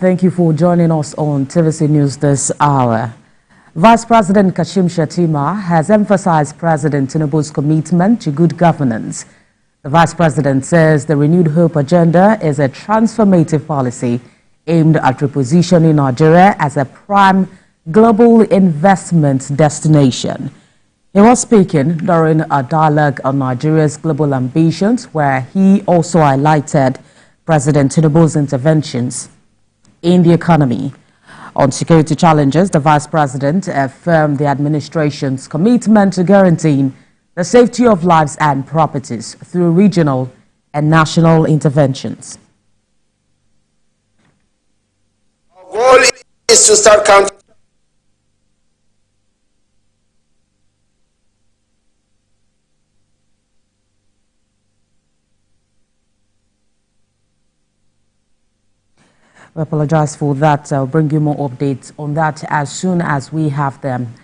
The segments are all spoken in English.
Thank you for joining us on TVC News this hour. Vice President Kashim Shettima has emphasized President Tinubu's commitment to good governance. The Vice President says the Renewed Hope agenda is a transformative policy aimed at repositioning Nigeria as a prime global investment destination. He was speaking during a dialogue on Nigeria's global ambitions, where he also highlighted President Tinubu's interventions in the economy. On security challenges, the Vice President affirmed the administration's commitment to guaranteeing the safety of lives and properties through regional and national interventions. Our goal is to start counting. We apologize for that. I'll bring you more updates on that as soon as we have them.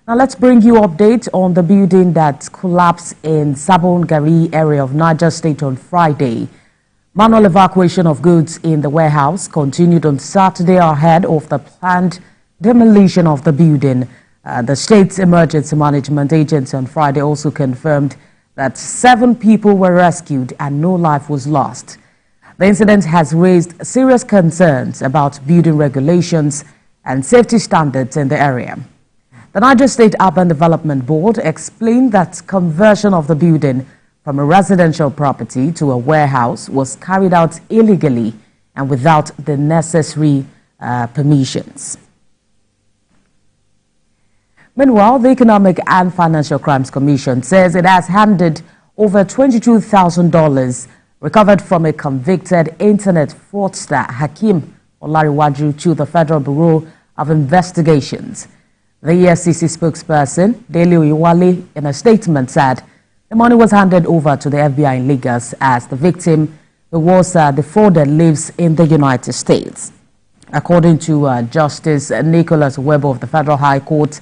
Now let's bring you updates on the building that collapsed in Sabon Gari area of Niger State on Friday. Manual evacuation of goods in the warehouse continued on Saturday ahead of the planned demolition of the building. The state's emergency management agency on Friday also confirmed that 7 people were rescued and no life was lost. The incident has raised serious concerns about building regulations and safety standards in the area. The Niger State Urban Development Board explained that conversion of the building from a residential property to a warehouse was carried out illegally and without the necessary permissions. Meanwhile, the Economic and Financial Crimes Commission says it has handed over $22,000 recovered from a convicted internet fraudster Hakeem Olariwaju to the Federal Bureau of Investigations. The EFCC spokesperson, Dele Oyewale, in a statement said the money was handed over to the FBI in Lagos as the victim who was defrauded lives in the United States. According to Justice Nicholas Webb of the Federal High Court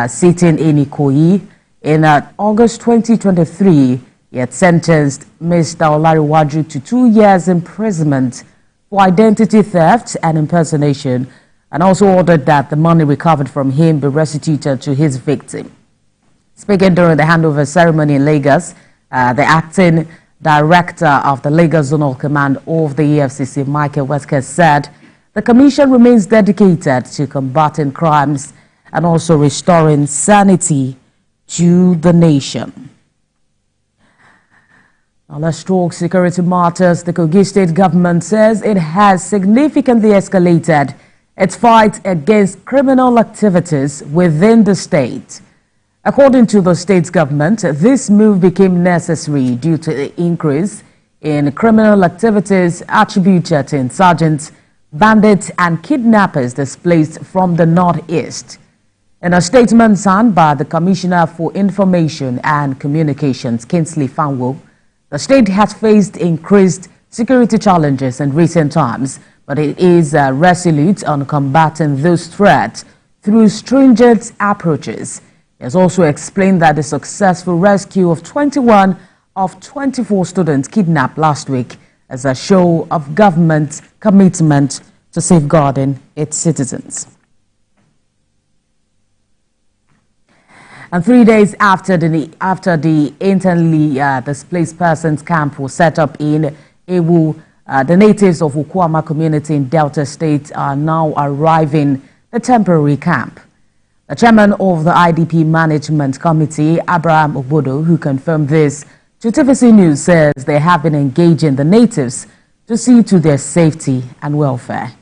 sitting in Kogi, in August 2023, he had sentenced Mr. Olariwaju to 2 years imprisonment for identity theft and impersonation, and also ordered that the money recovered from him be restituted to his victim. Speaking during the handover ceremony in Lagos, the acting director of the Lagos Zonal Command of the EFCC, Michael Wesker, said the commission remains dedicated to combating crimes and also restoring sanity to the nation. Now let's talk security matters. The Kogi state government says it has significantly escalated its fight against criminal activities within the state. According to the state government, this move became necessary due to the increase in criminal activities attributed to insurgents, bandits, and kidnappers displaced from the northeast. In a statement signed by the Commissioner for Information and Communications, Kingsley Fanwo, the state has faced increased security challenges in recent times, but it is resolute on combating those threats through stringent approaches. He has also explained that the successful rescue of 21 of 24 students kidnapped last week is a show of government commitment to safeguarding its citizens. And 3 days after the internally displaced persons camp was set up in Ewu, the natives of Okuama community in Delta State are now arriving the temporary camp. The chairman of the IDP Management Committee, Abraham Obodo, who confirmed this to TVC News, says they have been engaging the natives to see to their safety and welfare.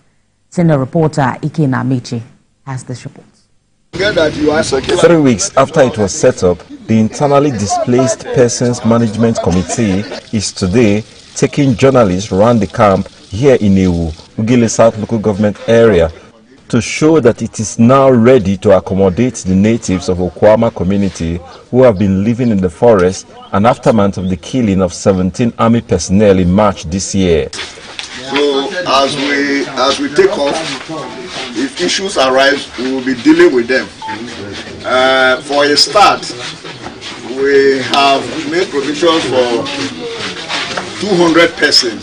Senior reporter Ike Namichi has this report. 3 weeks after it was set up, the Internally Displaced Persons Management Committee is today taking journalists around the camp here in Ewu, Ugile South Local Government area, to show that it is now ready to accommodate the natives of Okuama community who have been living in the forest and aftermath of the killing of 17 army personnel in March this year. So as we take off, if issues arise, we will be dealing with them. For a start, we have made provisions for 200 persons.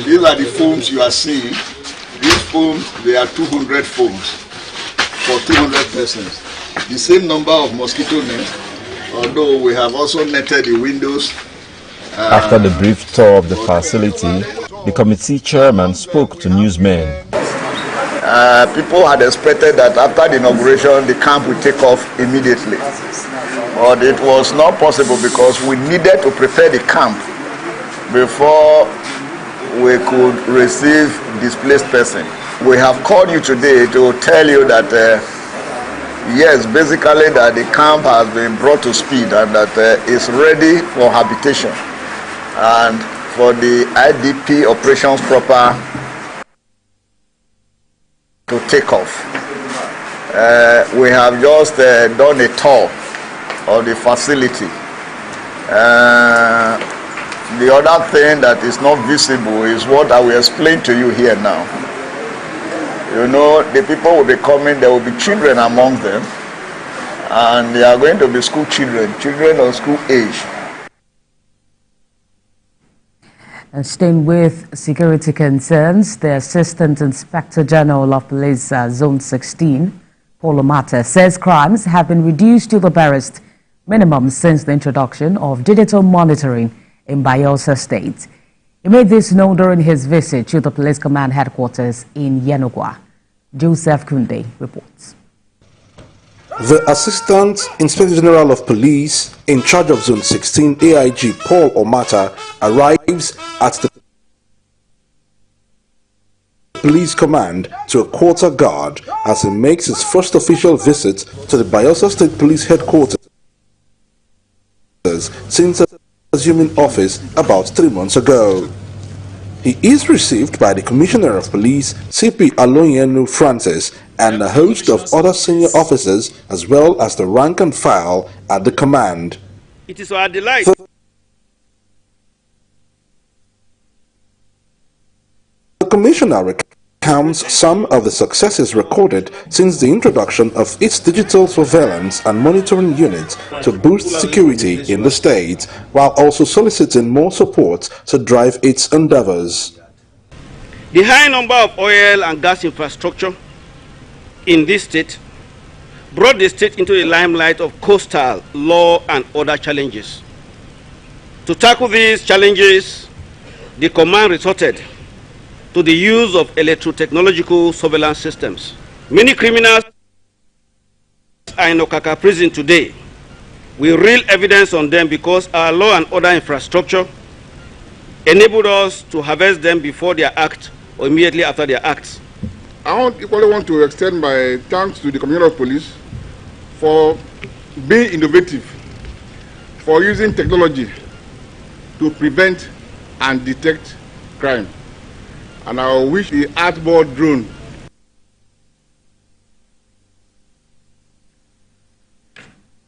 These are the phones you are seeing. these foams, there are 200 foams for 200 persons. The same number of mosquito nets, although we have also netted the windows. After the brief tour of the facility, the committee chairman spoke to newsmen. People had expected that after the inauguration, the camp would take off immediately. But it was not possible because we needed to prepare the camp before we could receive displaced person. We have called you today to tell you that yes, basically that the camp has been brought to speed and that it's ready for habitation and for the IDP operations proper to take off. We have just done a tour of the facility. The other thing that is not visible is what I will explain to you here now. You know, the people will be coming, there will be children among them, and they are going to be school children, children of school age. And staying with security concerns, the Assistant Inspector General of Police Zone 16, Paul Omata, says crimes have been reduced to the barest minimum since the introduction of digital monitoring in Bayelsa State. He made this known during his visit to the police command headquarters in Yenagoa. Joseph Kunde reports. The Assistant Inspector General of Police in charge of Zone 16, AIG Paul Omata, arrives at the police command to a quarter guard as he makes his first official visit to the Bayelsa State Police headquarters since assuming office about 3 months ago. He is received by the Commissioner of Police, CP Aloyenu Francis, and a host of other senior officers, as well as the rank and file at the command. It is our delight. The Commissioner recounts some of the successes recorded since the introduction of its digital surveillance and monitoring unit to boost security in the state, while also soliciting more support to drive its endeavors. The high number of oil and gas infrastructure in this state brought the state into the limelight of coastal law and other challenges. To tackle these challenges, the command resorted to the use of electro-technological surveillance systems. Many criminals are in Okaka prison today with real evidence on them because our law and order infrastructure enabled us to harvest them before their act or immediately after their acts. I equally want to extend my thanks to the Commissioner of Police for being innovative, for using technology to prevent and detect crime. And I wish the outboard drone